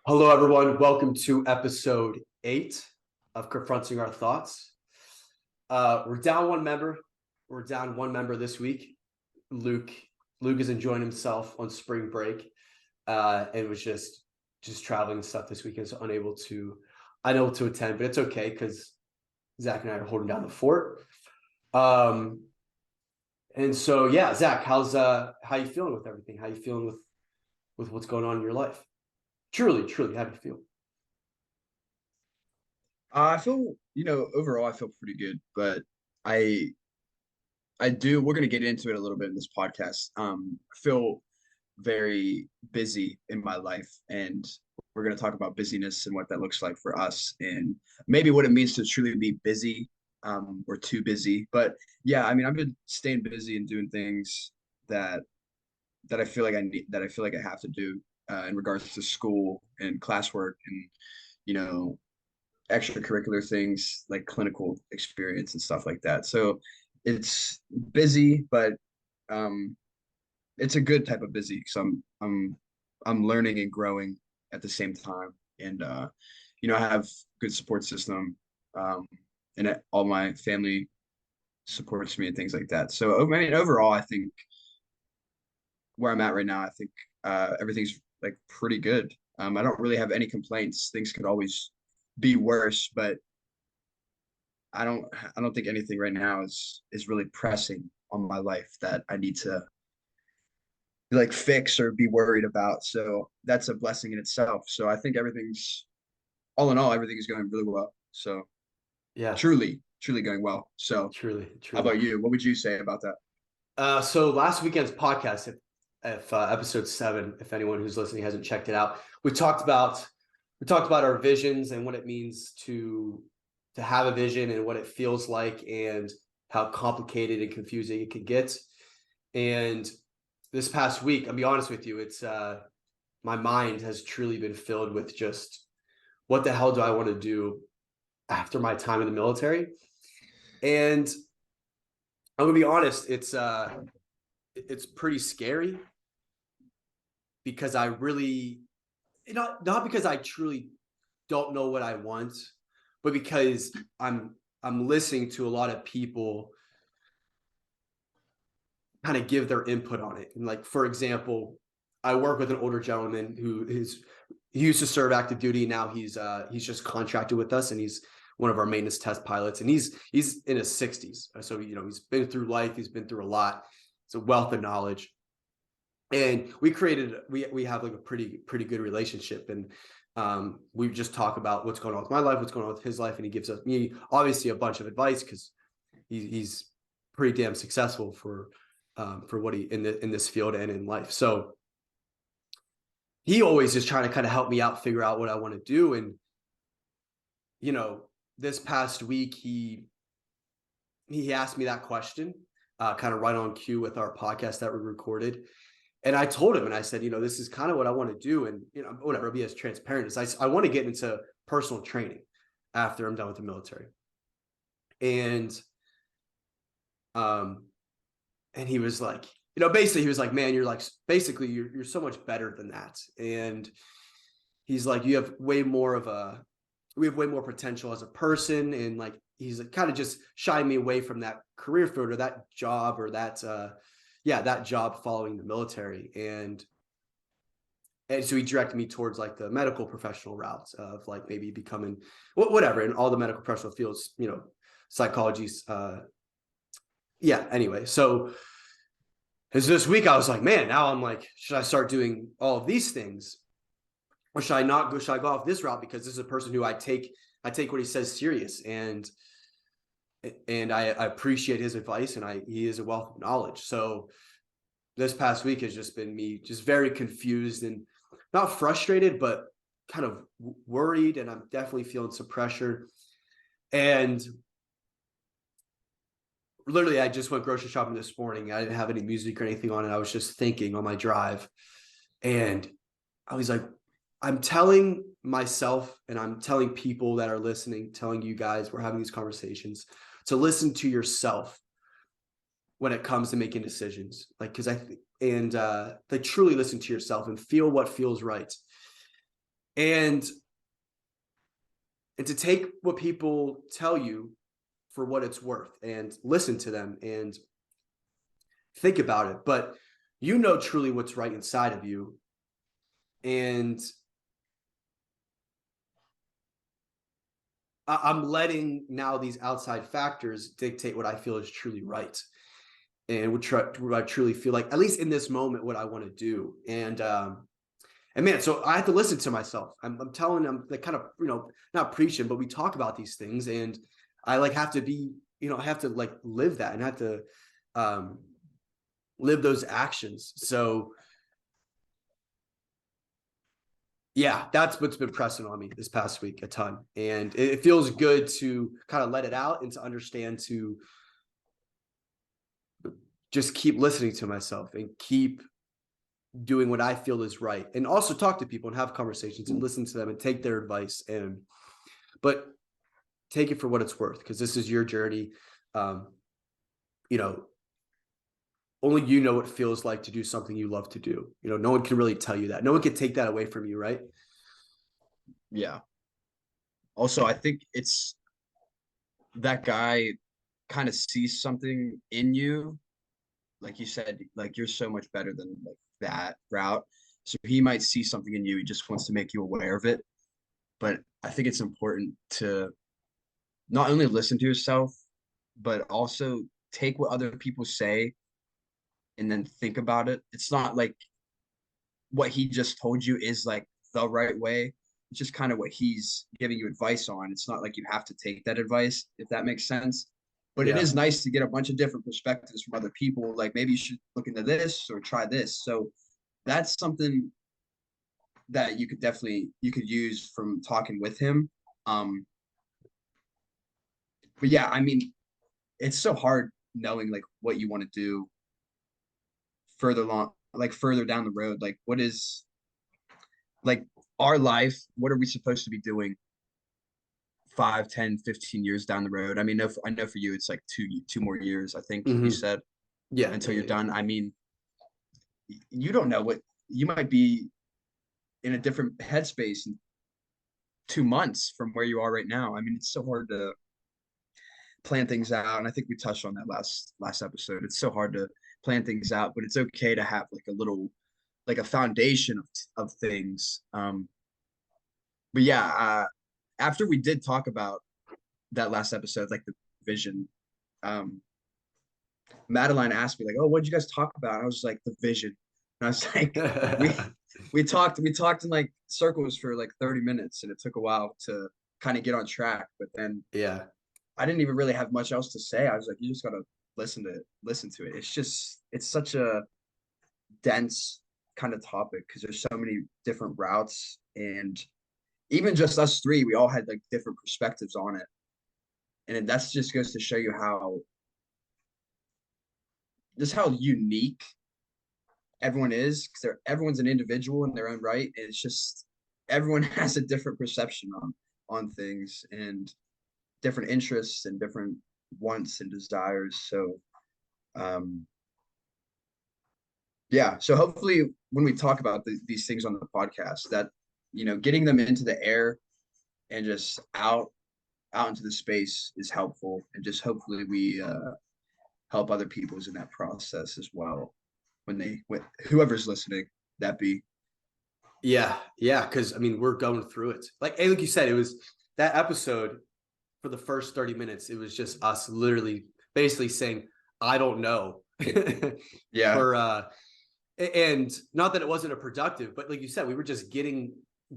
Hello, everyone. Welcome to episode 8 of Confronting Our Thoughts. We're down one member. We're down one member this week. Luke is enjoying himself on spring break and was just traveling and stuff this weekend, so unable to attend, but it's okay because Zach and I are holding down the fort. And so, yeah, Zach, how you feeling with everything? How you feeling with what's going on in your life? Truly, how do you feel? I feel, overall I feel pretty good, but I we're gonna get into it a little bit in this podcast. I feel very busy in my life, and we're gonna talk about busyness and what that looks like for us and maybe what it means to truly be busy, or too busy. But yeah, I mean, I've been staying busy and doing things that I feel like I have to do in regards to school and classwork and you know extracurricular things like clinical experience and stuff like that. So it's busy, but um, it's a good type of busy because I'm learning and growing at the same time, and I have good support system, um, and all my family supports me and things like that. So I mean, overall, I think where I'm at right now, I think everything's like pretty good. I don't really have any complaints. Things could always be worse, but I don't think anything right now is really pressing on my life that I need to like fix or be worried about. So that's a blessing in itself. So I think everything's all in all, everything is going really well. So Yeah, truly going well. So how truly. about you? What would you say about that? So last weekend's podcast, if episode 7, if anyone who's listening hasn't checked it out, we talked about our visions and what it means to have a vision and what it feels like and how complicated and confusing it could get. And this past week, I'll be honest with you, it's my mind has truly been filled with just what the hell do I want to do after my time in the military? And I'm gonna be honest, it's pretty scary because I really not because I truly don't know what I want, but because I'm listening to a lot of people kind of give their input on it. And like for example, I work with an older gentleman he used to serve active duty. Now he's just contracted with us, and he's one of our maintenance test pilots, and he's in his 60s. So he's been through life, he's been through a lot. It's a wealth of knowledge. And we have like a pretty good relationship, and we just talk about what's going on with my life, what's going on with his life, and he gives us me obviously a bunch of advice because he's pretty damn successful for what he in this field and in life. So he always is trying to kind of help me out, figure out what I want to do. And this past week he asked me that question, kind of right on cue with our podcast that we recorded. And I told him, and I said, this is kind of what I want to do. And, whatever, I'll be as transparent as I want to get into personal training after I'm done with the military. And, and he was like, basically he was like, man, you're like, basically you're so much better than that. And he's like, we have way more potential as a person. And like, he's like, kind of just shying me away from that career field or that job or that job following the military. And so he directed me towards like the medical professional routes of like maybe becoming whatever in all the medical professional fields, psychology's anyway. So as this week I was like, man, now I'm like, should I start doing all of these things, or should I not go? Should I go off this route because this is a person who I take what he says serious, and I appreciate his advice, and he is a wealth of knowledge. So this past week has just been me just very confused and not frustrated, but kind of worried, and I'm definitely feeling some pressure. And literally, I just went grocery shopping this morning. I didn't have any music or anything on it. I was just thinking on my drive. And I was like, I'm telling myself and I'm telling people that are listening, telling you guys, we're having these conversations, to listen to yourself when it comes to making decisions. Like, because they truly listen to yourself and feel what feels right. and to take what people tell you for what it's worth and listen to them and think about it. But you know truly what's right inside of you. And I'm letting now these outside factors dictate what I feel is truly right. And what I truly feel like, at least in this moment, what I want to do. And man, so I have to listen to myself. I'm telling them, like, kind of, not preaching, but we talk about these things, and I like have to be, I have to like live that and have to live those actions. So yeah, that's what's been pressing on me this past week a ton. And it feels good to kind of let it out and to understand, to just keep listening to myself and keep doing what I feel is right, and also talk to people and have conversations and listen to them and take their advice, but take it for what it's worth, because this is your journey. You know, only you know what it feels like to do something you love to do. No one can really tell you that. No one can take that away from you, right? Yeah. Also, I think it's that guy kind of sees something in you. Like you said, like you're so much better than like that route. So he might see something in you. He just wants to make you aware of it. But I think it's important to not only listen to yourself, but also take what other people say and then think about it. It's not like what he just told you is like the right way. It's just kind of what he's giving you advice on. It's not like you have to take that advice, if that makes sense. But it Yeah. is nice to get a bunch of different perspectives from other people. Like maybe you should look into this or try this. So that's something that you could use from talking with him. Um, but yeah, I mean, it's so hard knowing like what you want to do further along, like further down the road. Like what is like our life? What are we supposed to be doing 5, 10, 15 years down the road? I mean, I know for you, it's like two more years, I think you Mm-hmm. said, Yeah. until Yeah. you're done. I mean, you don't know what you might be in a different headspace in 2 months from where you are right now. I mean, it's so hard to plan things out. And I think we touched on that last episode. It's so hard to plan things out, but it's okay to have like a little like a foundation of things. But yeah, after we did talk about that last episode, like the vision, um, Madeline asked me like, "Oh, what did you guys talk about?" I was like, "The vision." And I was like, "We we talked in like circles for like 30 minutes, and it took a while to kind of get on track. But then Yeah. I didn't even really have much else to say. I was like, you just gotta listen to it. It's such a dense kind of topic because there's so many different routes, and even just us three, we all had like different perspectives on it, and that's just goes to show you how just how unique everyone is because everyone's an individual in their own right, and it's just everyone has a different perception on things and different interests and different wants and desires. So um yeah, so hopefully when we talk about these things on the podcast, that getting them into the air and just out into the space is helpful, and just hopefully we help other people's in that process as well when whoever's listening, that be. Yeah. Yeah. Because I mean, we're going through it. Like you said, it was that episode for the first 30 minutes. It was just us literally basically saying, I don't know. Yeah. For and not that it wasn't a productive, but like you said, we were just getting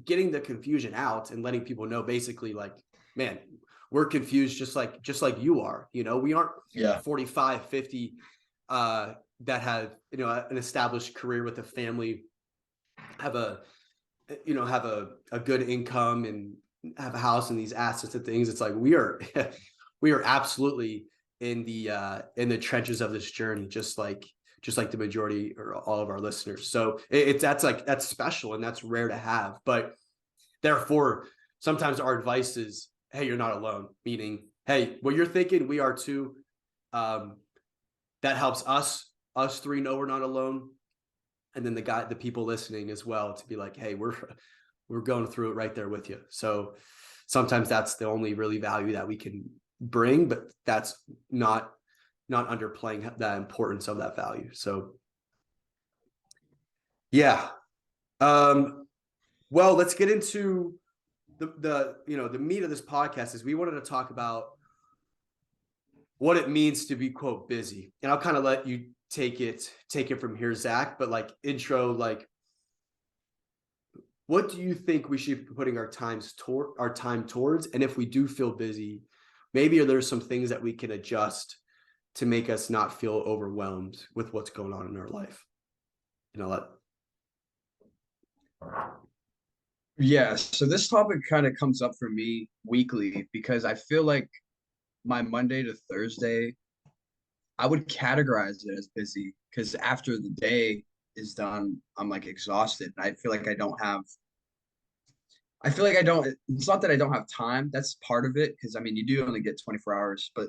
the confusion out and letting people know basically, like, man, we're confused just like you are. We aren't Yeah. 45, 50 that have an established career with a family, have a good income and have a house and these assets and things. It's like we are we are absolutely in the trenches of this journey, just like the majority or all of our listeners. So that's special and that's rare to have. But therefore, sometimes our advice is, hey, you're not alone. Meaning, hey, what you're thinking, we are too. Um, that helps us three know we're not alone, and then the people listening as well, to be like, hey, we're we're going through it right there with you. So sometimes that's the only really value that we can bring, but that's not underplaying the importance of that value. So yeah. Well, let's get into the meat of this podcast. Is we wanted to talk about what it means to be, quote, busy. And I'll kind of let you take it from here, Zach, but like intro, like what do you think we should be putting our time towards? And if we do feel busy, maybe are there some things that we can adjust to make us not feel overwhelmed with what's going on in our life? Yeah, so this topic kind of comes up for me weekly because I feel like my Monday to Thursday, I would categorize it as busy because after the day is done, I'm like exhausted. I feel like I feel like I don't, it's not that I don't have time. That's part of it because I mean, you do only get 24 hours, but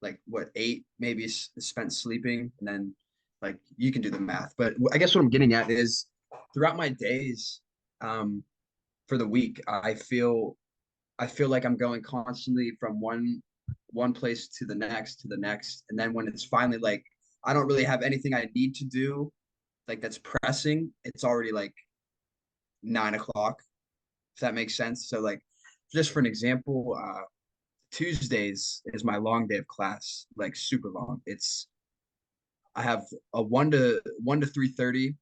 like what, eight maybe is spent sleeping, and then like you can do the math. But I guess what I'm getting at is throughout my days, um, for the week, I feel like I'm going constantly from one place to the next, and then when it's finally like I don't really have anything I need to do, like that's pressing, it's already like 9 o'clock, if that makes sense. So like just for an example, Tuesdays is my long day of class, like super long. It's I have a one to 3:30,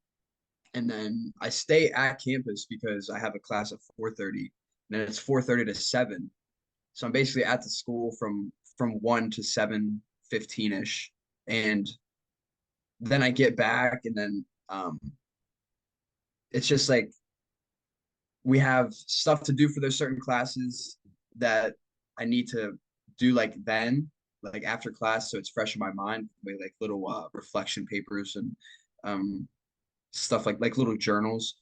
and then I stay at campus because I have a class at 4:30, and then it's 4:30 to 7. So I'm basically at the school from 1 to 7:15 ish, and then I get back, and then it's just like we have stuff to do for those certain classes that I need to do like then, like after class, so it's fresh in my mind, like little reflection papers and um, stuff like little journals,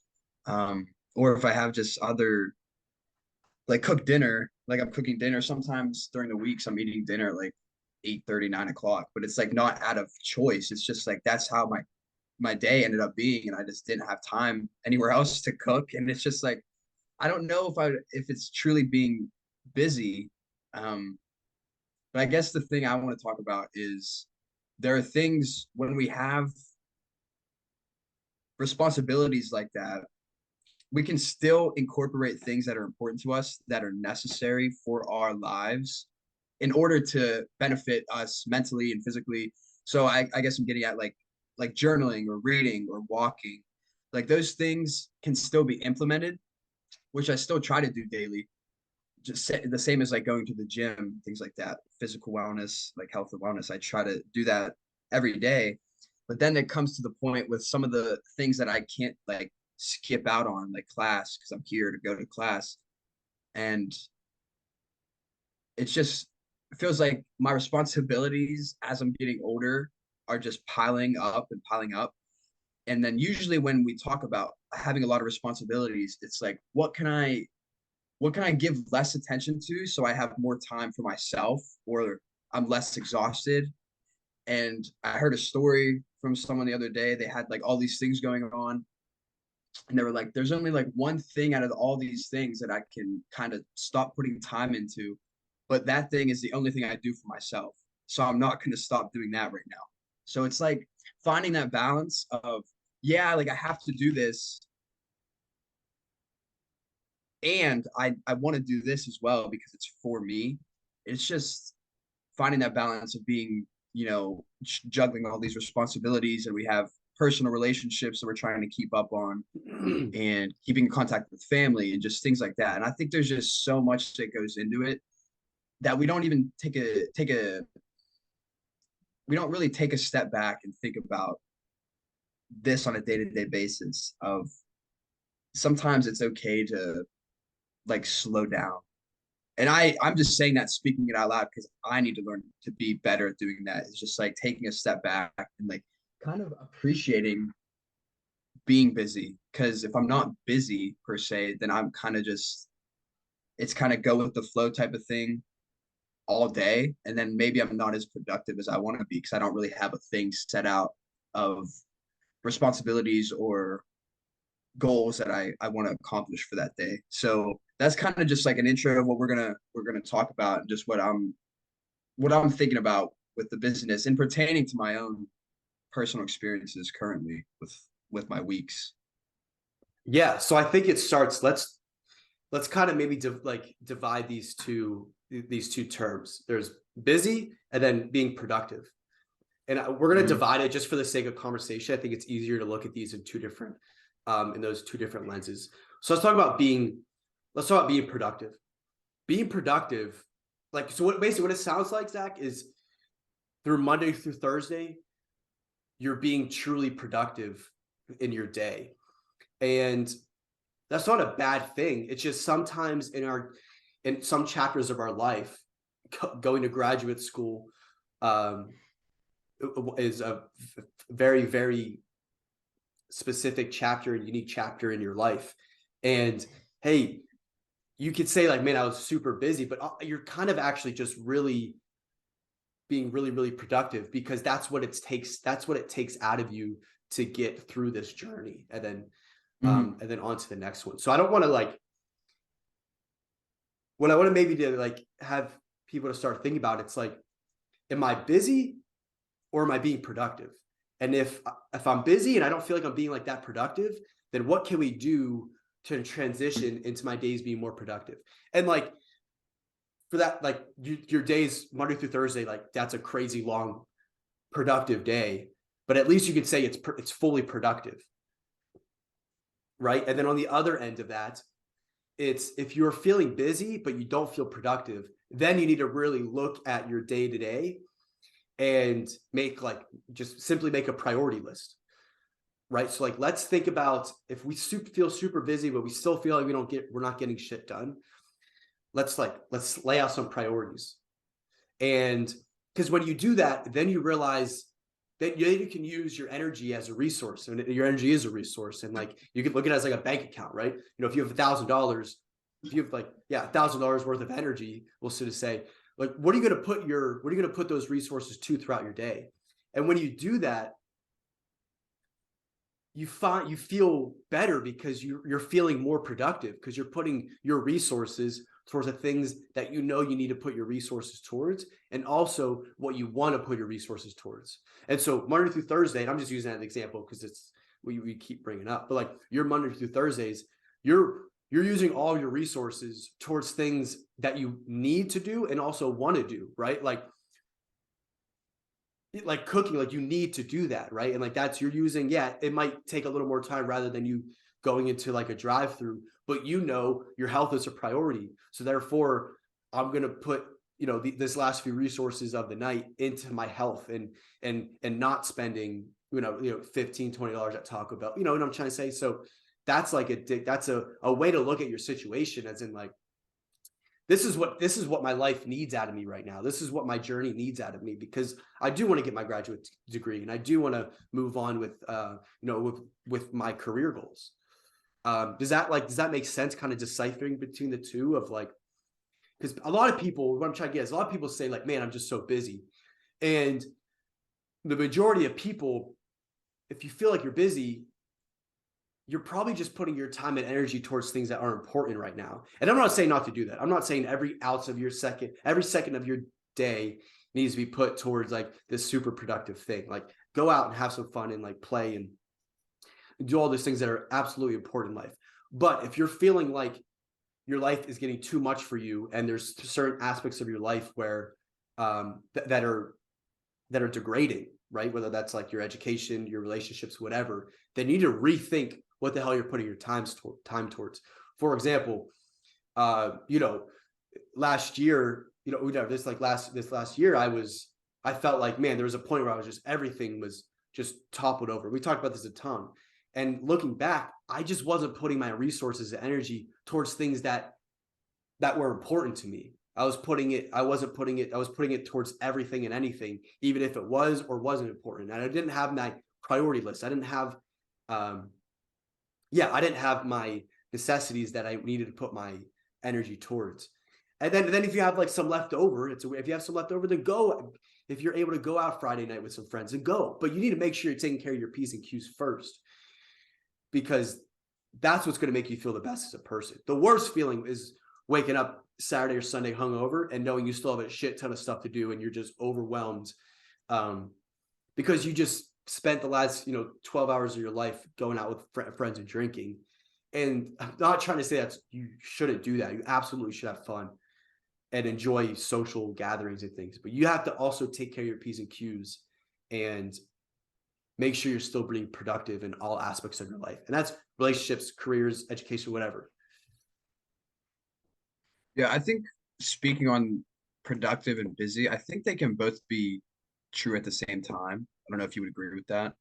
or if I have just other like cook dinner, like I'm cooking dinner sometimes during the weeks. I'm eating dinner at like 8:30, 9 o'clock, but it's like not out of choice. It's just like that's how my day ended up being, and I just didn't have time anywhere else to cook. And it's just like I don't know if it's truly being busy. Um, but I guess the thing I want to talk about is there are things when we have responsibilities like that, we can still incorporate things that are important to us that are necessary for our lives in order to benefit us mentally and physically. So I guess I'm getting at like journaling or reading or walking, like those things can still be implemented, which I still try to do daily. Just the same as like going to the gym, things like that, physical wellness, like health and wellness. I try to do that every day. But then it comes to the point with some of the things that I can't like skip out on, like class, because I'm here to go to class. And it's just, it feels like my responsibilities as I'm getting older are just piling up and piling up. And then usually when we talk about having a lot of responsibilities, it's like, what can I give less attention to so I have more time for myself or I'm less exhausted? And I heard a story from someone the other day. They had like all these things going on, and they were like, there's only like one thing out of all these things that I can kind of stop putting time into, but that thing is the only thing I do for myself. So I'm not going to stop doing that right now. So it's like finding that balance of, yeah, like I have to do this, and I want to do this as well because it's for me. It's just finding that balance of being, juggling all these responsibilities, and we have personal relationships that we're trying to keep up on, and keeping in contact with family and just things like that. And I think there's just so much that goes into it that we don't even we don't really take a step back and think about this on a day-to-day basis of sometimes it's okay to like slow down. And I'm just saying that, speaking it out loud, because I need to learn to be better at doing that. It's just like taking a step back and like kind of appreciating being busy. Because if I'm not busy per se, then I'm kind of just, it's kind of go with the flow type of thing all day. And then maybe I'm not as productive as I want to be because I don't really have a thing set out of responsibilities or goals that I want to accomplish for that day. So that's kind of just like an intro of what we're gonna talk about, and just what I'm thinking about with the business and pertaining to my own personal experiences currently with my weeks. Yeah, so I think it starts. Let's kind of maybe divide these two terms. There's busy and then being productive. And we're going to Mhm. divide it just for the sake of conversation. I think it's easier to look at these in those two different lenses. So let's talk about being productive. Being productive, like, so what basically what it sounds like, Zach, is through Monday through Thursday, you're being truly productive in your day. And that's not a bad thing. It's just sometimes in some chapters of our life, going to graduate school um, is a very, very specific chapter and unique chapter in your life. And hey, you could say like, man, I was super busy, but you're kind of actually just really being really, really productive, because that's what it takes. That's what it takes out of you to get through this journey, Mhm. and then on to the next one. So I don't want to like, what I want to maybe to like have people to start thinking about, it's like, am I busy or am I being productive? And if I'm busy and I don't feel like I'm being like that productive, then what can we do to transition into my days being more productive? And like for that, like your days Monday through Thursday, like that's a crazy long productive day, but at least you could say it's fully productive, right? And then on the other end of that, it's if you're feeling busy but you don't feel productive, then you need to really look at your day to day and make like just simply make a priority list, right? So like let's think about if we feel super busy but we still feel like we're not getting shit done. Let's lay out some priorities. And because when you do that, then you realize that you can use your energy as a resource, and your energy is a resource. And like you can look at it as like a bank account, right? If you have $1,000, if you have like, yeah, $1,000 worth of energy, we'll sort of say, like, what are you going to put those resources to throughout your day? And when you do that, you feel better because you're feeling more productive because you're putting your resources towards the things that you need to put your resources towards, and also what you want to put your resources towards. And so Monday through Thursday, and I'm just using that as an example because it's we keep bringing up, but like your Monday through Thursdays, you're using all your resources towards things that you need to do and also want to do, right? Like cooking, like you need to do that, right? And like that's you're using, yeah, it might take a little more time rather than you going into like a drive-through, but your health is a priority. So therefore, I'm gonna put this last few resources of the night into my health, and not spending 15-20 at Taco Bell. You know what I'm trying to say? So that's like that's a way to look at your situation, as in like, this is what my life needs out of me right now. This is what my journey needs out of me, because I do want to get my graduate degree and I do want to move on with my career goals. Does that make sense? Kind of deciphering between the two of like, because a lot of people, what I'm trying to get is, a lot of people say like, man, I'm just so busy. And the majority of people, if you feel like you're busy, you're probably just putting your time and energy towards things that are important right now. And I'm not saying not to do that. I'm not saying every second of your day needs to be put towards like this super productive thing. Like go out and have some fun and like play and do all those things that are absolutely important in life. But if you're feeling like your life is getting too much for you, and there's certain aspects of your life where that are degrading, right? Whether that's like your education, your relationships, whatever, then you need to rethink what the hell you're putting your time towards. For example, last year, this last year, I felt like, man, there was a point where I was just, everything was just toppled over. We talked about this a ton. And looking back, I just wasn't putting my resources and energy towards things that were important to me. I was putting it towards everything and anything, even if it was or wasn't important. And I didn't have my priority list. I didn't have my necessities that I needed to put my energy towards. And then if you have like some left over, if you have some left over, then go. If you're able to go out Friday night with some friends, then go. But you need to make sure you're taking care of your P's and Q's first, because that's what's going to make you feel the best as a person. The worst feeling is waking up Saturday or Sunday hungover and knowing you still have a shit ton of stuff to do and you're just overwhelmed, because you just spent the last 12 hours of your life going out with friends and drinking. And I'm not trying to say that you shouldn't do that. You absolutely should have fun and enjoy social gatherings and things, but you have to also take care of your P's and Q's and make sure you're still being productive in all aspects of your life. And that's relationships, careers, education, whatever. Yeah, I think speaking on productive and busy, I think they can both be true at the same time. I don't know if you would agree with that.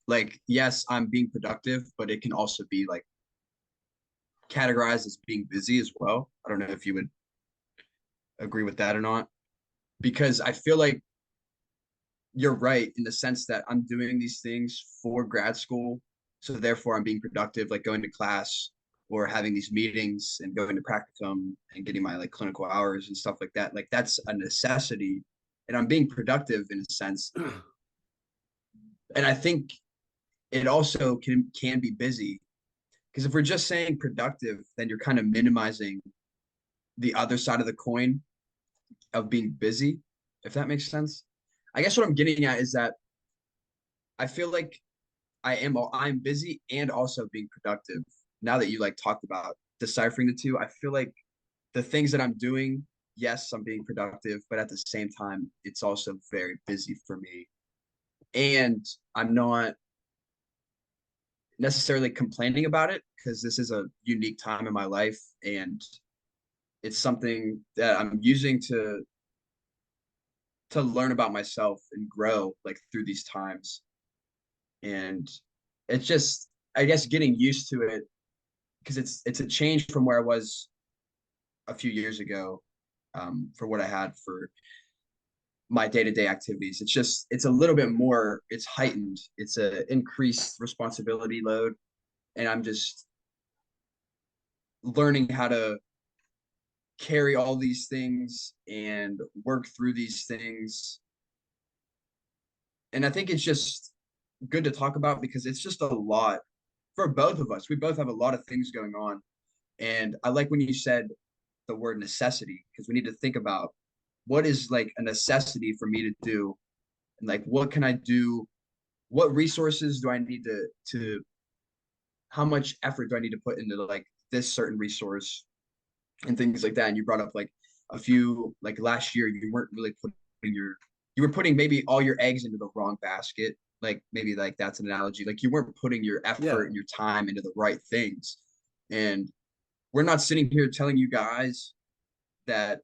Like, yes, I'm being productive, but it can also be like categorized as being busy as well. I don't know if you would agree with that or not, because I feel like you're right in the sense that I'm doing these things for grad school. So therefore I'm being productive, like going to class or having these meetings and going to practicum and getting my like clinical hours and stuff like that. Like that's a necessity. And I'm being productive in a sense. And I think it also can be busy. Because if we're just saying productive, then you're kind of minimizing the other side of the coin of being busy, if that makes sense. I guess what I'm getting at is that I feel like I'm busy and also being productive. Now that you like talked about deciphering the two, I feel like the things that I'm doing, yes, I'm being productive, but at the same time, it's also very busy for me. And I'm not necessarily complaining about it because this is a unique time in my life and it's something that I'm using to learn about myself and grow like through these times. And it's just, I guess, getting used to it because it's a change from where I was a few years ago, for what I had for my day-to-day activities. It's just it's a little bit more, it's heightened, it's a increased responsibility load, and I'm just learning how to carry all these things and work through these things. And I think it's just good to talk about because it's just a lot for both of us. We both have a lot of things going on. And I like when you said the word necessity because we need to think about what is like a necessity for me to do and like what can I do? What resources do I need to how much effort do I need to put into like this certain resource and things like that. And you brought up like a few like last year you weren't really putting you were putting maybe all your eggs into the wrong basket. Like maybe like that's an analogy. Like you weren't putting your Yeah. effort and your time into the right things. And we're not sitting here telling you guys that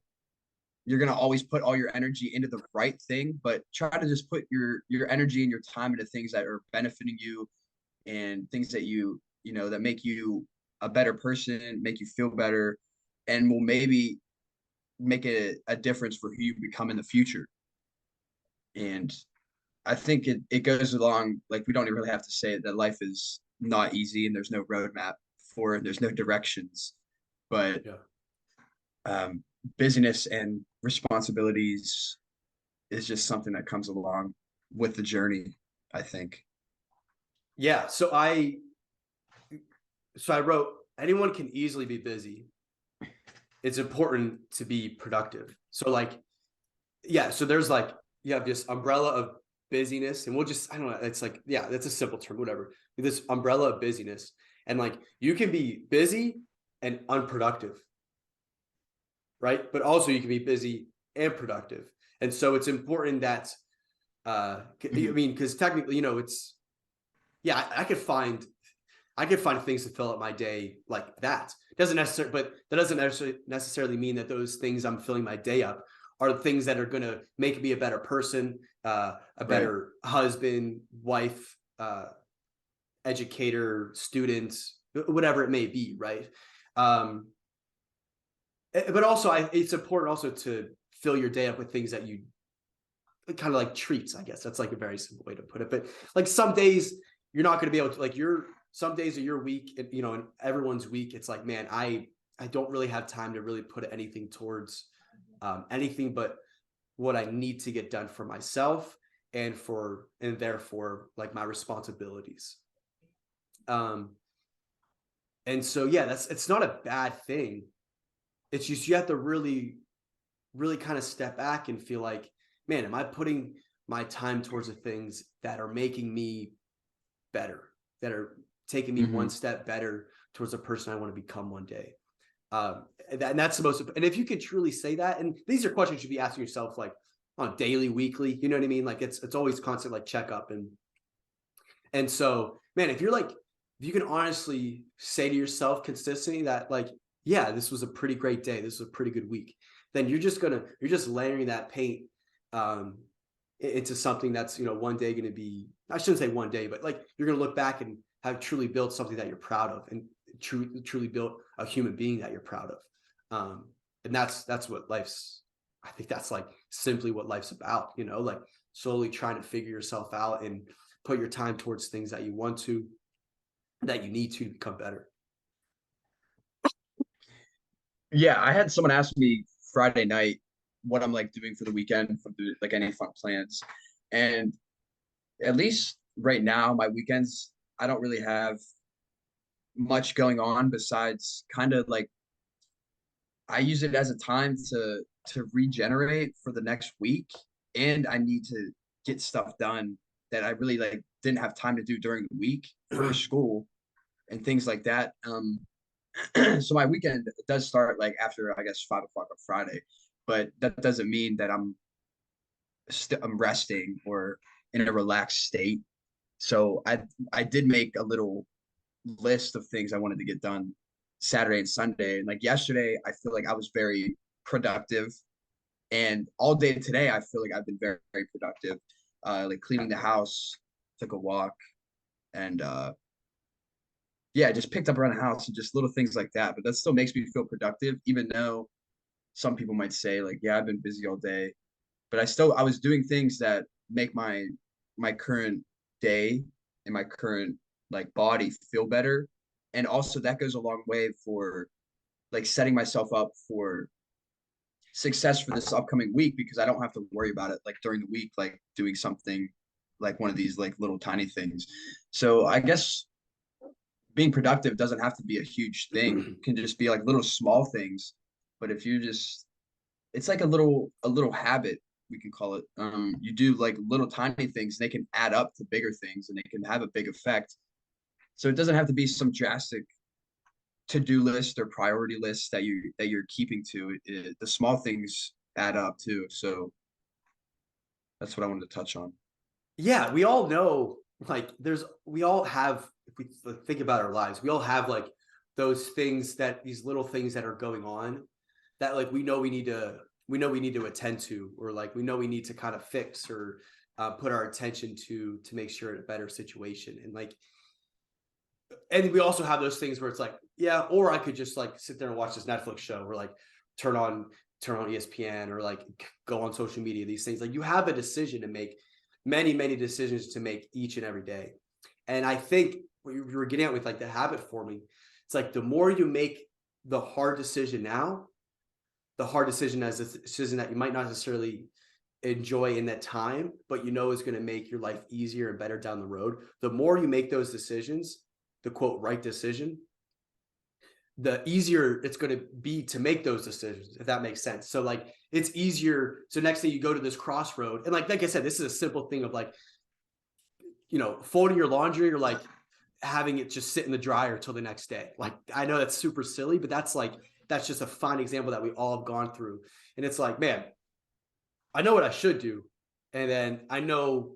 you're going to always put all your energy into the right thing, but try to just put your energy and your time into things that are benefiting you and things that you know that make you a better person, make you feel better, and will maybe make a difference for who you become in the future. And I think it goes along like we don't really have to say that life is not easy and there's no roadmap for it, there's no directions, but Yeah. Busyness and responsibilities is just something that comes along with the journey, I think. Yeah. So I wrote, anyone can easily be busy. It's important to be productive. So like, yeah, so there's like, you have this umbrella of busyness, and we'll just, I don't know, it's like, yeah, that's a simple term, whatever. This umbrella of busyness. And like, you can be busy and unproductive, right? But also you can be busy and productive. And so it's important that, I mean, because technically, it's, yeah, I could find things to fill up my day like that. Doesn't necessarily, but that doesn't necessarily mean that those things I'm filling my day up are things that are going to make me a better person, a Right. better husband, wife, educator, student, whatever it may be, right? Um, but also, it's important also to fill your day up with things that you kind of like treats, I guess. That's like a very simple way to put it. But like some days you're not going to be able to, like, some days of your week, and everyone's week, it's like, man, I don't really have time to really put anything towards anything but what I need to get done for myself and therefore like my responsibilities. And so, yeah, it's not a bad thing. It's just, you have to really, really kind of step back and feel like, man, am I putting my time towards the things that are making me better, that are taking me one Hmm. step better towards the person I want to become one day? And that's the most, and if you can truly say that, and these are questions you should be asking yourself like on daily, weekly, you know what I mean? Like it's always constant like checkup. And so, man, if you're like, if you can honestly say to yourself consistently that like, yeah, this was a pretty great day, this was a pretty good week, then you're just layering that paint um into something that's, one day going to be, I shouldn't say one day, but like you're going to look back and have truly built something that you're proud of, and truly built a human being that you're proud of. And that's what life's, I think that's like simply what life's about, like slowly trying to figure yourself out and put your time towards things that you want to, that you need to become better. Yeah, I had someone ask me Friday night what I'm like doing for the weekend, for like any fun plans. And at least right now, my weekends, I don't really have much going on besides kind of like I use it as a time to regenerate for the next week, and I need to get stuff done that I really like didn't have time to do during the week for school and things like that. So my weekend does start like after, I guess, 5 o'clock on Friday, but that doesn't mean that I'm resting or in a relaxed state. So I did make a little list of things I wanted to get done Saturday and Sunday. And like yesterday, I feel like I was very productive. And all day today, I feel like I've been very, very productive. Like cleaning the house, took a walk, and yeah, just picked up around the house and just little things like that. But that still makes me feel productive, even though some people might say, like, yeah, I've been busy all day. But I was doing things that make my current day and my current like body feel better. And also that goes a long way for like setting myself up for success for this upcoming week, because I don't have to worry about it like during the week, like doing something like one of these like little tiny things. So I guess being productive doesn't have to be a huge thing. It can just be like little small things. But if you just it's like a little habit, we can call it. You do like little tiny things, they can add up to bigger things and they can have a big effect. So it doesn't have to be some drastic to-do list or priority list that you're keeping to. The small things add up too. So that's what I wanted to touch on. Yeah, we all know, like we all have, if we think about our lives, we all have like those things, that these little things that are going on that like we know we need to attend to, or like we know we need to kind of fix, or put our attention to make sure in a better situation. And like, and we also have those things where it's like, yeah, or I could just like sit there and watch this Netflix show, or like turn on ESPN, or like go on social media, these things. Like you have a decision to make, many decisions to make each and every day. And I think what you were getting at with like the habit forming, it's like the more you make the hard decision now, the hard decision as a decision that you might not necessarily enjoy in that time, but is going to make your life easier and better down the road. The more you make those decisions, the quote right decision, the easier it's going to be to make those decisions, if that makes sense. So like it's easier. So next thing you go to this crossroad, and like I said, this is a simple thing of like, folding your laundry, or like having it just sit in the dryer till the next day. Like I know that's super silly, but that's just a fine example that we all have gone through. And it's like, man, I know what I should do, and then I know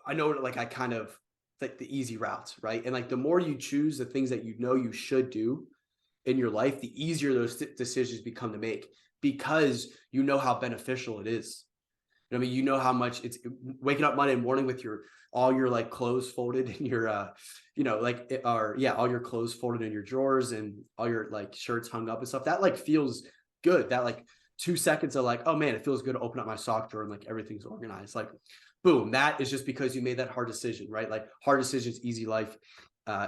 like I kind of like the easy routes, right? And like the more you choose the things that you should do in your life, the easier those decisions become to make, because you know how beneficial it is. I mean, you know how much it's waking up Monday morning with all your like clothes folded in your like, or yeah, all your clothes folded in your drawers, and all your like shirts hung up and stuff. That like feels good. That like 2 seconds of like, oh man, it feels good to open up my sock drawer and like everything's organized. Like, boom, that is just because you made that hard decision, right? Like hard decisions, easy life,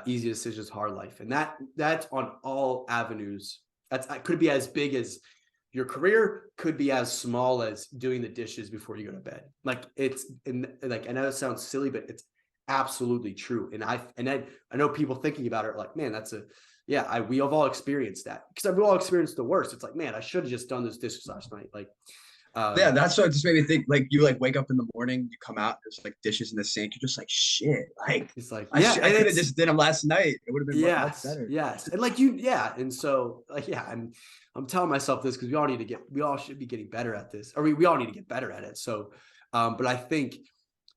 easy decisions, hard life. And that's on all avenues. That could be as big as your career, could be as small as doing the dishes before you go to bed. Like it's, and like, I know it sounds silly, but absolutely true. And I know people thinking about it are like, man, we have all experienced that, because we've all experienced the worst. It's like, man, I should have just done those dishes last night. Like, Yeah, um, that's what just made me think. Like you like wake up in the morning, you come out, there's like dishes in the sink. You're just like shit. Like it's like, I yeah, should I and could have it's, just did them last night. It would have been much yes, better. yes. And and so like, yeah, I'm telling myself this because we all should be getting better at this, or we all need to get better at it. So, but I think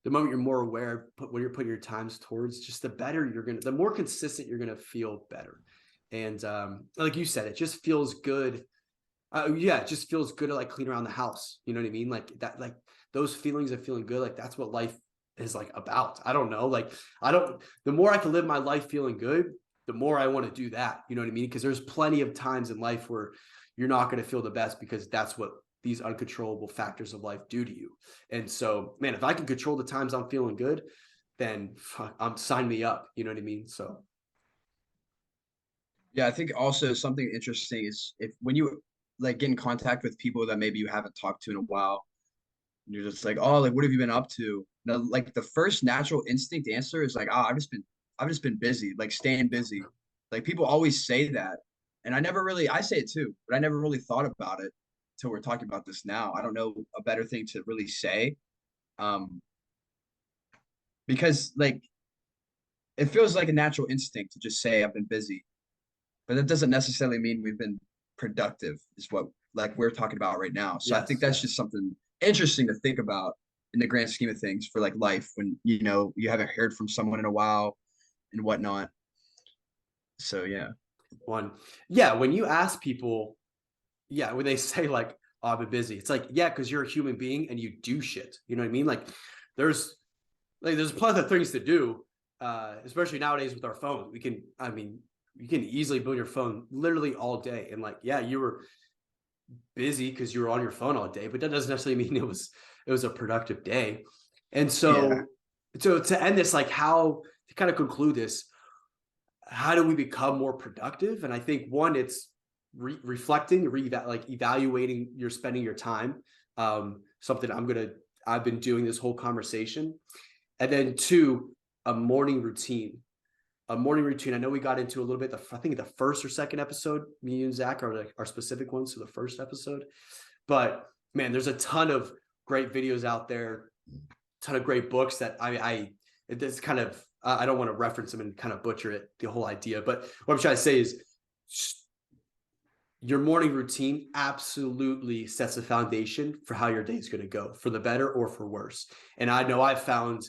the moment you're more aware, when you're putting your times towards, just the more consistent you're gonna feel better. And like you said, it just feels good. Yeah, it just feels good to like clean around the house. You know what I mean? Like that, like those feelings of feeling good, like that's what life is like about. I don't know. Like the more I can live my life feeling good, the more I want to do that. You know what I mean? Because there's plenty of times in life where you're not going to feel the best, because that's what these uncontrollable factors of life do to you. And so, man, if I can control the times I'm feeling good, then sign me up. You know what I mean? So, Yeah, I think also something interesting is if when you like get in contact with people that maybe you haven't talked to in a while, and you're just like, oh, like what have you been up to? Now, like the first natural instinct answer is like, oh, I've just been busy, like staying busy. Like people always say that, and I say it too, but I never really thought about it till we're talking about this now. I don't know a better thing to really say, um, because like it feels like a natural instinct to just say I've been busy, but that doesn't necessarily mean we've been productive, is what like we're talking about right now. So I think yes, that's just yes. something interesting to think about in the grand scheme of things for like life when you haven't heard from someone in a while and whatnot. So yeah. One, yeah. When you ask people, yeah, when they say like, oh, I've been busy, it's like, yeah, because you're a human being and you do shit. You know what I mean? There's there's plenty of things to do, especially nowadays with our phones. You can easily build your phone literally all day. And like, yeah, you were busy because you were on your phone all day, but that doesn't necessarily mean it was a productive day. And Yeah. so to end this, like how to kind of conclude this, how do we become more productive? And I think one, it's reflecting, like evaluating your spending your time. Something I've been doing this whole conversation. And then two, a morning routine. A morning routine. I know we got into a little bit. I think the first or second episode, me and Zach are like our specific ones to the first episode. But man, there's a ton of great videos out there, ton of great books that it's kind of, I don't want to reference them and kind of butcher it, the whole idea. But what I'm trying to say is your morning routine absolutely sets a foundation for how your day is going to go, for the better or for worse. And I know I found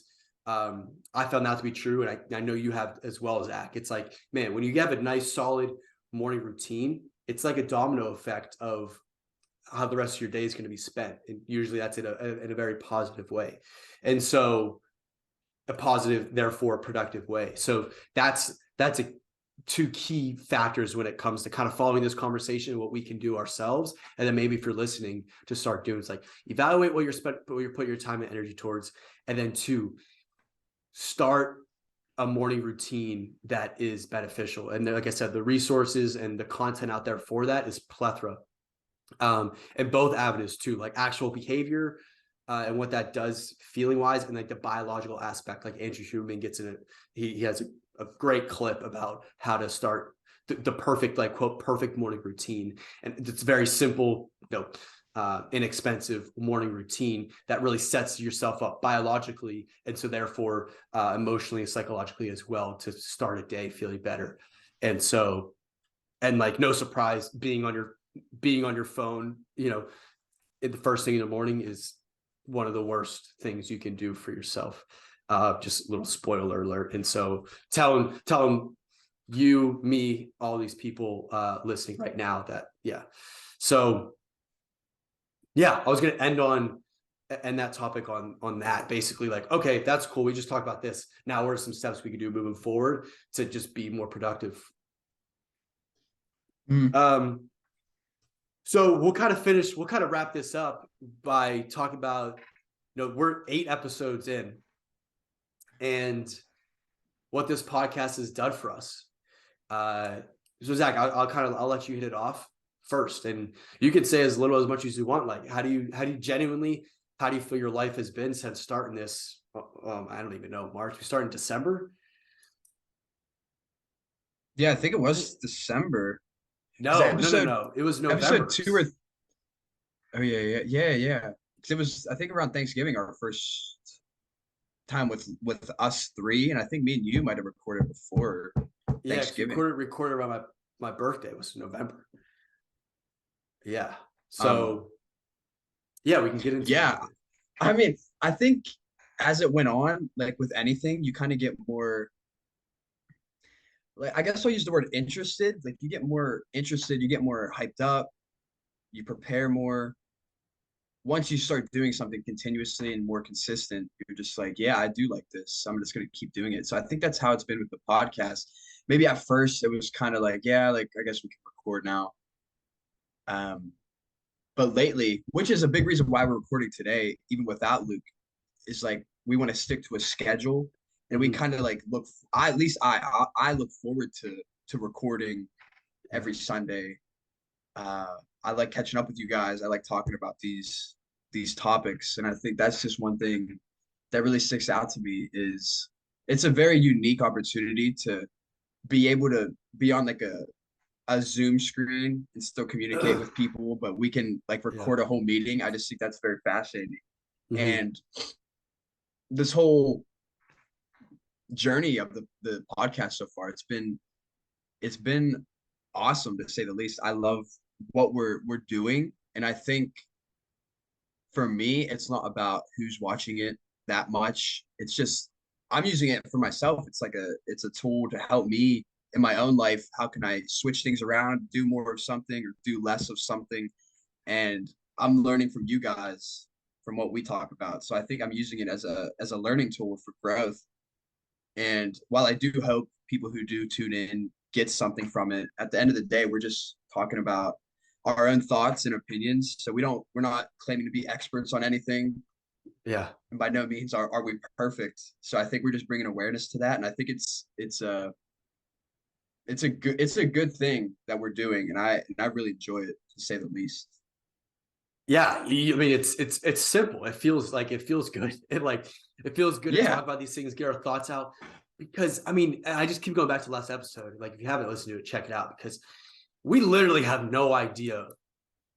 that to be true. And I know you have as well, Zach. It's like, man, when you have a nice, solid morning routine, it's like a domino effect of how the rest of your day is going to be spent. And usually that's in a very positive way. And so a positive, therefore productive way. So that's a two key factors when it comes to kind of following this conversation, what we can do ourselves. And then maybe if you're listening to start doing, it's like evaluate what you're putting your time and energy towards. And then two, start a morning routine that is beneficial. And like I said, the resources and the content out there for that is plethora. And both avenues too, like actual behavior, and what that does feeling wise, and like the biological aspect. Like Andrew Huberman gets in it. He has a great clip about how to start the perfect, like quote, perfect morning routine. And it's very simple, inexpensive morning routine that really sets yourself up biologically, and so therefore emotionally and psychologically as well, to start a day feeling better. And so, and like no surprise, being on your phone, the first thing in the morning is one of the worst things you can do for yourself. Just a little spoiler alert. And so tell them you, me, all these people listening right now that, yeah. So yeah, I was going to end that topic on that, basically like, okay, that's cool. We just talked about this. Now what are some steps we can do moving forward to just be more productive? Mm. Um, So we'll kind of wrap this up by talking about, we're 8 episodes in, and what this podcast has done for us. So Zach, I'll let you hit it off first, and you can say as little as much as you want. Like, how do you genuinely how do you feel your life has been since starting this? I don't even know, March. We started in December. Yeah, I think it Was it? was December. Because No, no, no, no. It was episode November. two or oh yeah. 'Cause it was, I think, around Thanksgiving, our first time with us three, and I think me and you might have recorded before Yeah, because Thanksgiving. recorded around my birthday was November. Yeah. Um, So yeah, we can get into it. yeah, I mean, I think as it went on, like with anything, you kind of get more, like, I guess I'll use the word interested. Like you get more interested, you get more hyped up, you prepare more. Once you start doing something continuously and more consistent, you're just like, yeah, I do like this. I'm just gonna keep doing it. So I think that's how it's been with the podcast. Maybe at first it was kind of like, yeah, like I guess we can record now. Um, but lately, which is a big reason why we're recording today, even without Luke, is like we want to stick to a schedule, and we Mhm. kind of like look. I, at least I look forward to recording Yeah. every Sunday. I like catching up with you guys. I like talking about these topics, and I think that's just one thing that really sticks out to me is it's a very unique opportunity to be able to be on like a Zoom screen and still communicate with people, but we can like Yeah. record a whole meeting. I just think that's very fascinating. Mhm. And this whole journey of the podcast so far, it's been awesome to say the least. I love what we're doing, and I think for me, it's not about who's watching it that much. It's just I'm using it for myself. It's a tool to help me in my own life. How can I switch things around, do more of something or do less of something? And I'm learning from you guys from what we talk about. So I think I'm using it as a learning tool for growth. And while I do hope people who do tune in get something from it, at the end of the day, we're just talking about our own thoughts and opinions. So we're not claiming to be experts on anything. Yeah. And by no means are we perfect. So I think we're just bringing awareness to that. And I think it's a good thing that we're doing. And I really enjoy it, to say the least. Yeah, I mean, it's simple. It feels good. It feels good to Yeah. talk about these things, get our thoughts out. Because I mean, I just keep going back to last episode. Like, if you haven't listened to it, check it out because we literally have no idea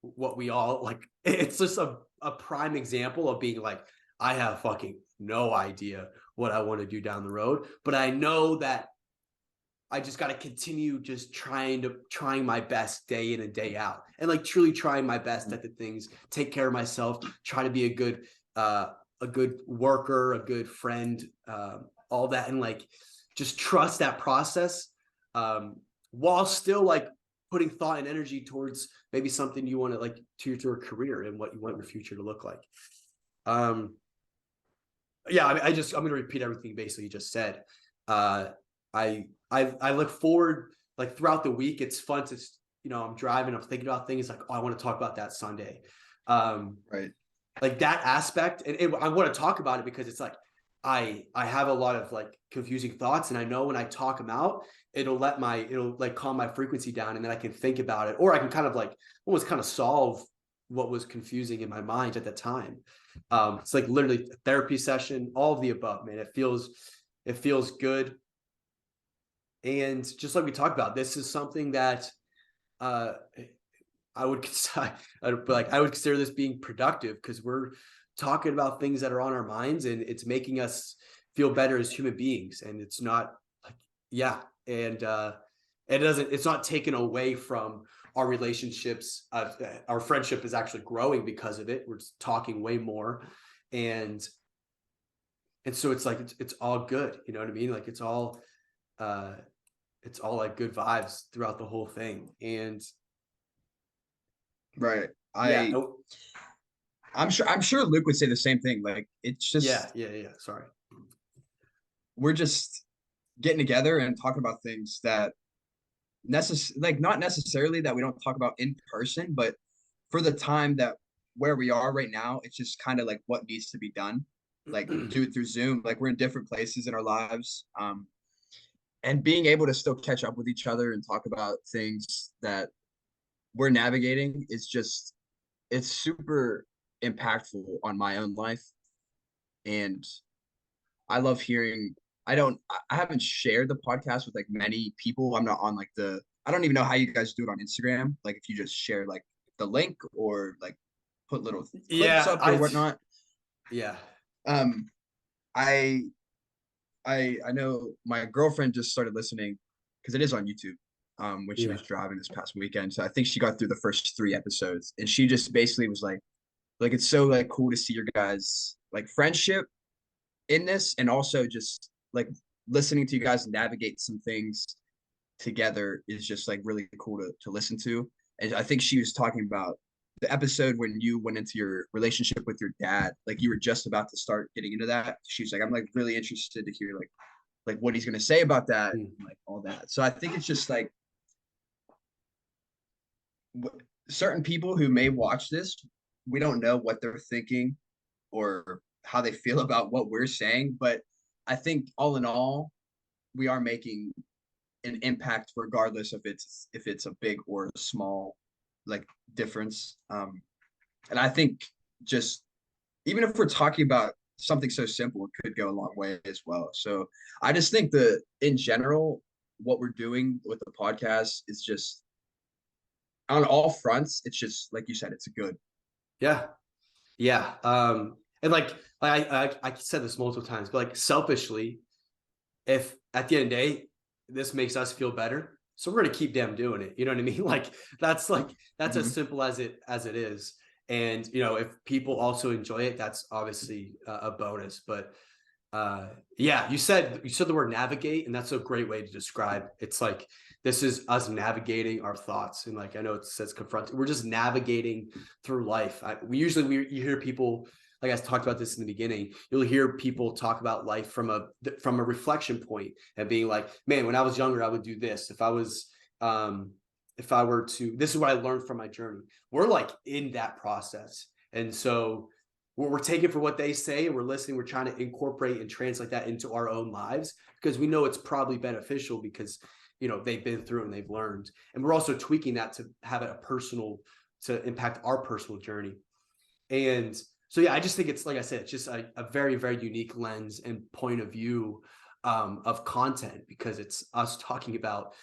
what we all like. It's just a prime example of being like, I have fucking no idea what I want to do down the road, but I know that I just got to continue just trying my best day in and day out, and like truly trying my best at the things. Take care of myself. Try to be a good worker, a good friend, all that, and like just trust that process, while still like putting thought and energy towards maybe something you want to like to your career and what you want your future to look like. Um, yeah, I mean, I'm going to repeat everything basically you just said. Uh, I look forward like throughout the week. It's fun to I'm driving, I'm thinking about things like, oh, I want to talk about that Sunday. Um, Right. like that aspect, and I want to talk about it because it's like I have a lot of like confusing thoughts, and I know when I talk them out, it'll like calm my frequency down, and then I can think about it, or I can kind of like almost kind of solve what was confusing in my mind at the time. It's like literally a therapy session, all of the above, man. It feels good. And just like we talked about, this is something that uh, I would consider, I would consider this being productive because we're talking about things that are on our minds and it's making us feel better as human beings. And it's not like, yeah. And it's not taken away from our relationships. Our friendship is actually growing because of it. We're just talking way more. And, and so it's like, it's all good. You know what I mean? Like uh, it's all like good vibes throughout the whole thing. And Right. yeah, I'm sure Luke would say the same thing. Like it's just yeah. Sorry. we're just getting together and talking about things that like not necessarily that we don't talk about in person, but for the time that where we are right now, it's just kind of like what needs to be done. Like do it through Zoom. Like we're in different places in our lives. And being able to still catch up with each other and talk about things that we're navigating is just it's super impactful on my own life. And I love hearing, I haven't shared the podcast with like many people. I'm not on like I don't even know how you guys do it on Instagram. Like if you just share like the link or like put little clips Yeah, up or whatnot. yeah, Um, I I know my girlfriend just started listening because it is on YouTube. When she yeah, was driving this past weekend, so I think she got through the first 3 episodes, and she just basically was like it's so like cool to see your guys like friendship in this, and also just like listening to you guys navigate some things together is just like really cool to listen to. And I think she was talking about the episode when you went into your relationship with your dad, like you were just about to start getting into that. She's like, I'm like really interested to hear like what he's gonna say about that, mm, and like all that. So I think it's just like certain people who may watch this, we don't know what they're thinking or how they feel about what we're saying, but I think all in all, we are making an impact regardless if it's a big or a small like difference. And I think just even if we're talking about something so simple, it could go a long way as well. So I just think that in general, what we're doing with the podcast is just on all fronts. It's just like you said, it's good. yeah, yeah. And like I said this multiple times, but like selfishly, if at the end of the day this makes us feel better, so we're gonna keep damn doing it. You know what I mean? Like that's as Mm-hmm. simple as it is. And if people also enjoy it, that's obviously a bonus. But yeah, you said the word navigate, and that's a great way to describe. It's like this is us navigating our thoughts, and like I know it says confronting. We're just navigating through life. You hear people, like I talked about this in the beginning. You'll hear people talk about life from a reflection point and being like, man, when I was younger, I would do this. If I were to, this is what I learned from my journey. We're like in that process, and so we're taking for what they say, and we're listening. We're trying to incorporate and translate that into our own lives because we know it's probably beneficial because they've been through and they've learned, and we're also tweaking that to have it to impact our personal journey. And so yeah, I just think it's, like I said, it's just a very, very unique lens and point of view of content, because it's us talking about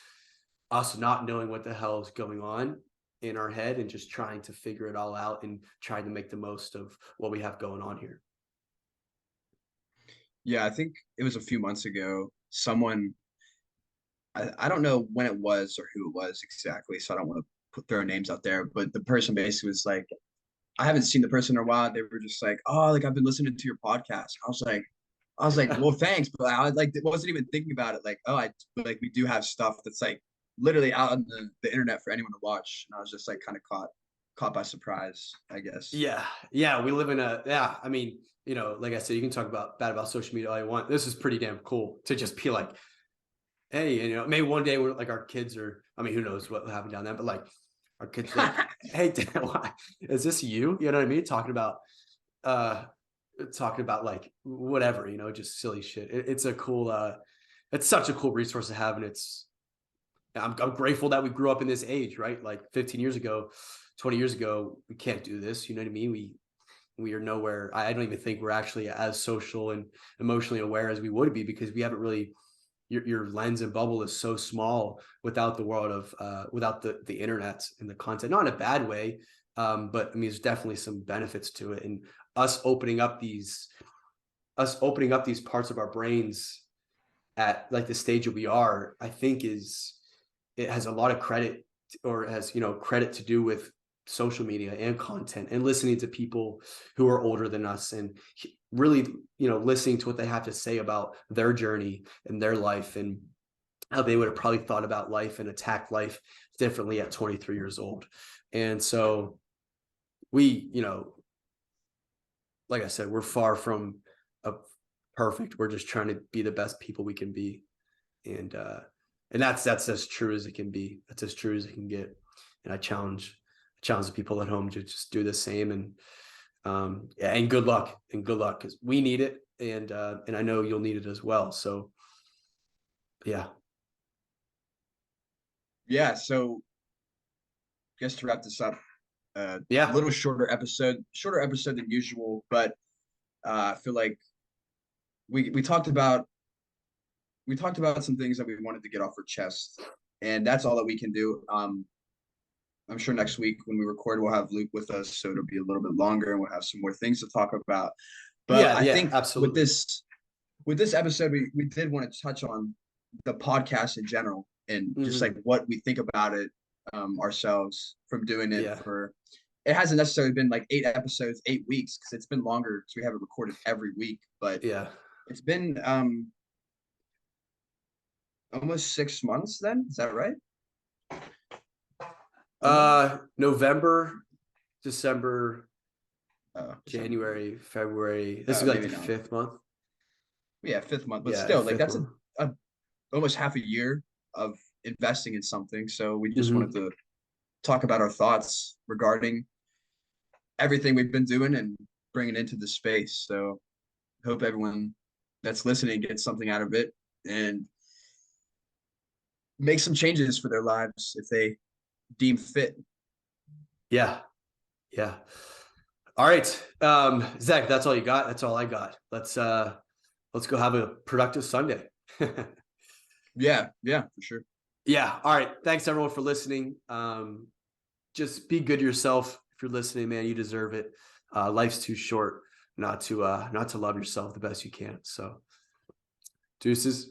us not knowing what the hell is going on in our head and just trying to figure it all out and trying to make the most of what we have going on here. Yeah, I think it was a few months ago. Someone, I don't know when it was or who it was exactly, so I don't want to throw names out there, but the person basically was like, I haven't seen the person in a while. They were just like, oh, like I've been listening to your podcast. I was like, well, thanks, but I like wasn't even thinking about it. Like, oh, I like we do have stuff that's like literally out on the internet for anyone to watch. And I was just like kind of caught by surprise, I guess. Yeah, yeah, we live in yeah. I mean, like I said, you can talk about bad about social media all you want. This is pretty damn cool to just be like, hey, and maybe one day we're like our kids are. I mean, who knows what will happen down there? But like our kids like, hey, Dad, is this you? You know what I mean? Uh talking about like whatever, just silly shit. It's a cool it's such a cool resource to have, and I'm grateful that we grew up in this age, right? Like 15 years ago, 20 years ago, we can't do this. You know what I mean? We are nowhere. I don't even think we're actually as social and emotionally aware as we would be, because we haven't really, your lens and bubble is so small without the world of without the internet and the content, not in a bad way. But I mean, there's definitely some benefits to it. And us opening up these parts of our brains at like the stage that we are, I think it has a lot of credit, or has credit to do with social media and content and listening to people who are older than us, and really listening to what they have to say about their journey and their life, and how they would have probably thought about life and attacked life differently at 23 years old. And so we, like I said, we're far from a perfect. We're just trying to be the best people we can be. And that's as true as it can be. That's as true as it can get. And I challenge the people at home to just do the same. And yeah, and good luck, because we need it, and I know you'll need it as well. So yeah. Yeah. So I guess to wrap this up, A Yeah. little shorter episode than usual, but I feel like we talked about some things that we wanted to get off our chest, and that's all that we can do. I'm sure next week when we record, we'll have Luke with us, so it'll be a little bit longer, and we'll have some more things to talk about. But Yeah. I Yeah. think Absolutely. with this episode, we did want to touch on the podcast in general and just like Hmm. what we think about it ourselves from doing it Yeah. for. It hasn't necessarily been like 8 episodes, 8 weeks, because it's been longer because we haven't recorded every week, but Yeah. it's been almost 6 months. Then is that right? Almost. November, December, December. January, February. This is like the Maybe not. fifth month. Yeah, fifth month, but Yeah, still, like fifth that's month. a almost half a year of investing in something. So we just wanted Hmm. to talk about our thoughts regarding everything we've been doing and bringing into the space. So hope everyone that's listening gets something out of it and make some changes for their lives if they deem fit. Yeah. Yeah. All right. Zach, that's all you got. That's all I got. Let's go have a productive Sunday. Yeah, for sure. Yeah. All right. Thanks everyone for listening. Just be good to yourself. If you're listening, man, you deserve it. Life's too short not to love yourself the best you can. So deuces.